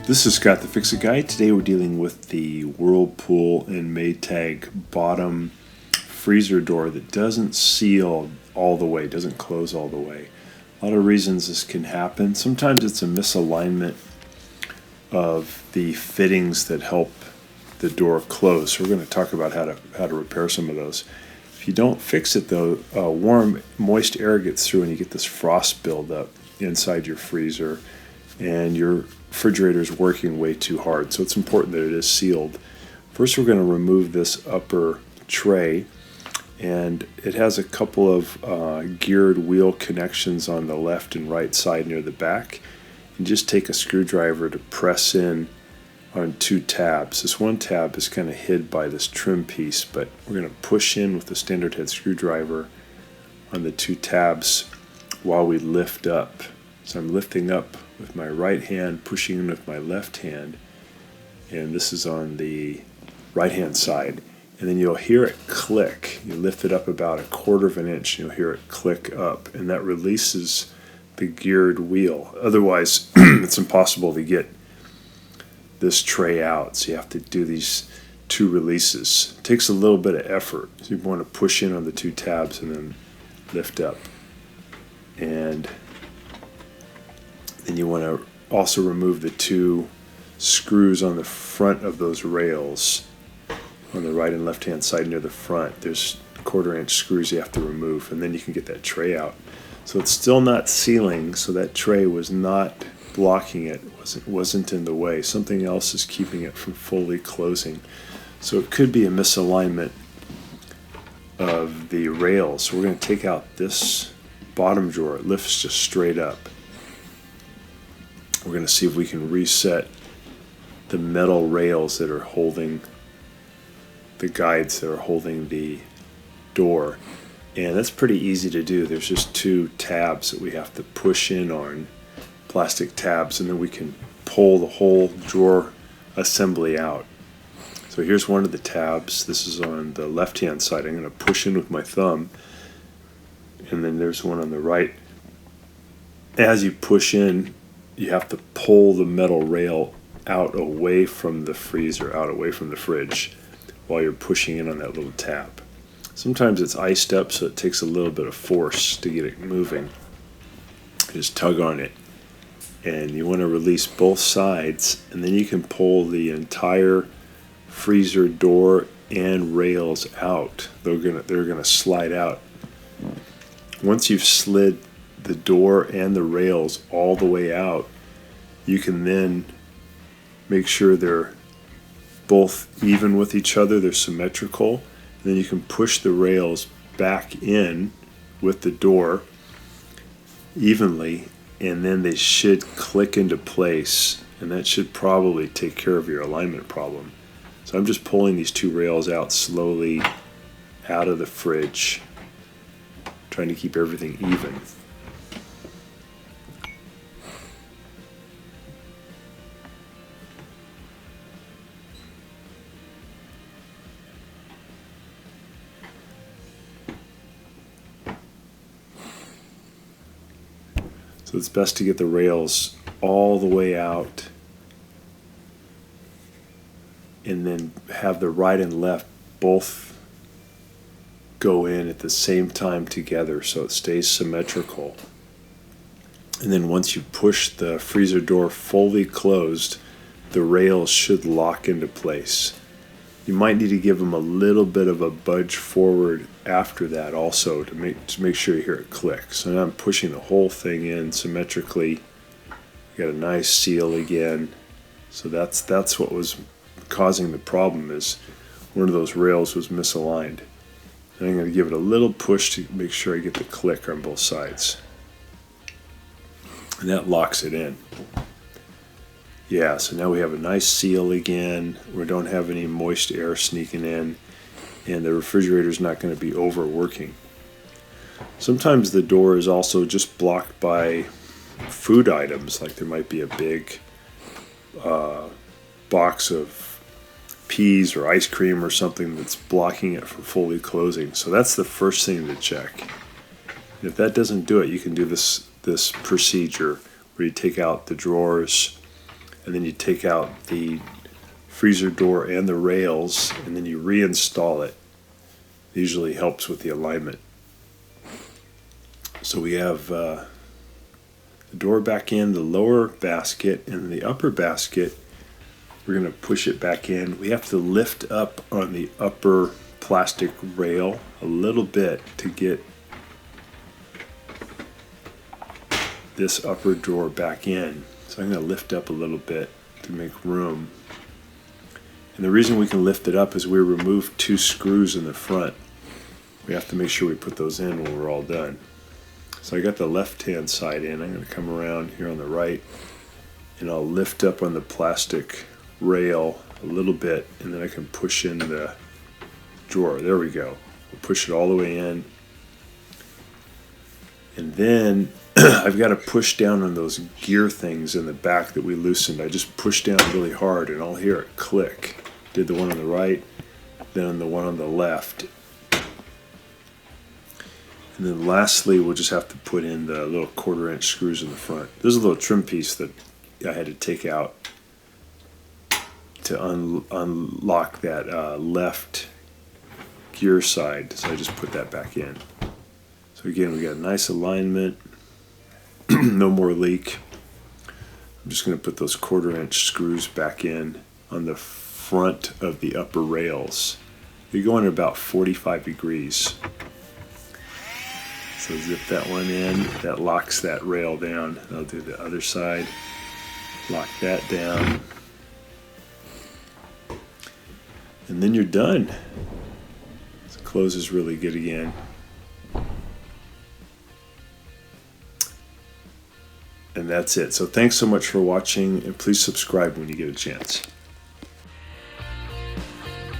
This is Scott the Fix-It Guy. Today we're dealing with the Whirlpool and Maytag bottom freezer door that doesn't seal all the way, doesn't close all the way. A lot of reasons this can happen. Sometimes it's a misalignment of the fittings that help the door close. So we're going to talk about how to repair some of those. If you don't fix it though, warm, moist air gets through and you get this frost buildup inside your freezer, and your refrigerator is working way too hard. So it's important that it is sealed. First, we're going to remove this upper tray, and it has a couple of geared wheel connections on the left and right side near the back. And just take a screwdriver to press in on two tabs. This one tab is kind of hid by this trim piece, but we're going to push in with the standard head screwdriver on the two tabs while we lift up. So I'm lifting up with my right hand, pushing in with my left hand, and this is on the right hand side. And then you'll hear it click. You lift it up about 1/4 of an inch and you'll hear it click up, and that releases the geared wheel. Otherwise it's impossible to get this tray out, so you have to do these two releases. It takes a little bit of effort, so you want to push in on the two tabs and then lift up. And then you want to also remove the two screws on the front of those rails on the right and left hand side near the front. There's 1/4 inch screws you have to remove, and then you can get that tray out. So it's still not sealing, so that tray was not blocking it, wasn't in the way. Something else is keeping it from fully closing. So it could be a misalignment of the rails. So we're going to take out this bottom drawer. It lifts just straight up. We're going to see if we can reset the metal rails that are holding the guides that are holding the door. And that's pretty easy to do. There's just two tabs that we have to push in on, plastic tabs, and then we can pull the whole drawer assembly out. So here's one of the tabs. This is on the left hand side. I'm going to push in with my thumb, and then there's one on the right. As you push in, you have to pull the metal rail out away from the freezer, out away from the fridge, while you're pushing in on that little tab. Sometimes it's iced up, so it takes a little bit of force to get it moving. Just tug on it, and you want to release both sides, and then you can pull the entire freezer door and rails out. They're gonna slide out. Once you've slid the door and the rails all the way out, you can then make sure they're both even with each other, they're symmetrical. And then you can push the rails back in with the door evenly, and then they should click into place, and that should probably take care of your alignment problem. So I'm just pulling these two rails out slowly out of the fridge, trying to keep everything even. So it's best to get the rails all the way out, and then have the right and left both go in at the same time together so it stays symmetrical. And then once you push the freezer door fully closed, the rails should lock into place. You might need to give them a little bit of a budge forward after that also to make sure you hear it click. So now I'm pushing the whole thing in symmetrically. Got a nice seal again. So that's what was causing the problem, is one of those rails was misaligned. And I'm going to give it a little push to make sure I get the click on both sides. And that locks it in. Yeah, so now we have a nice seal again. We don't have any moist air sneaking in, and the refrigerator's not going to be overworking. Sometimes the door is also just blocked by food items, like there might be a big box of peas or ice cream or something that's blocking it from fully closing. So that's the first thing to check. And if that doesn't do it, you can do this procedure where you take out the drawers and then you take out the freezer door and the rails, and then you reinstall it. It usually helps with the alignment. So we have the door back in, the lower basket, and the upper basket, we're going to push it back in. We have to lift up on the upper plastic rail a little bit to get this upper drawer back in. So I'm going to lift up a little bit to make room. And the reason we can lift it up is we removed 2 screws in the front. We have to make sure we put those in when we're all done. So I got the left hand side in. I'm going to come around here on the right, and I'll lift up on the plastic rail a little bit, and then I can push in the drawer. There we go. We'll push it all the way in. And then I've got to push down on those gear things in the back that we loosened. I just pushed down really hard, and I'll hear it click. Did the one on the right, then the one on the left. And then lastly, we'll just have to put in the little 1/4-inch screws in the front. There's a little trim piece that I had to take out to unlock that left gear side. So I just put that back in. So again, we got a nice alignment, no more leak. I'm just going to put those 1/4-inch screws back in on the front of the upper rails. They go in about 45 degrees. So zip that one in. That locks that rail down. I'll do the other side. Lock that down. And then you're done. So it closes really good again. And that's it. So thanks so much for watching, and please subscribe when you get a chance.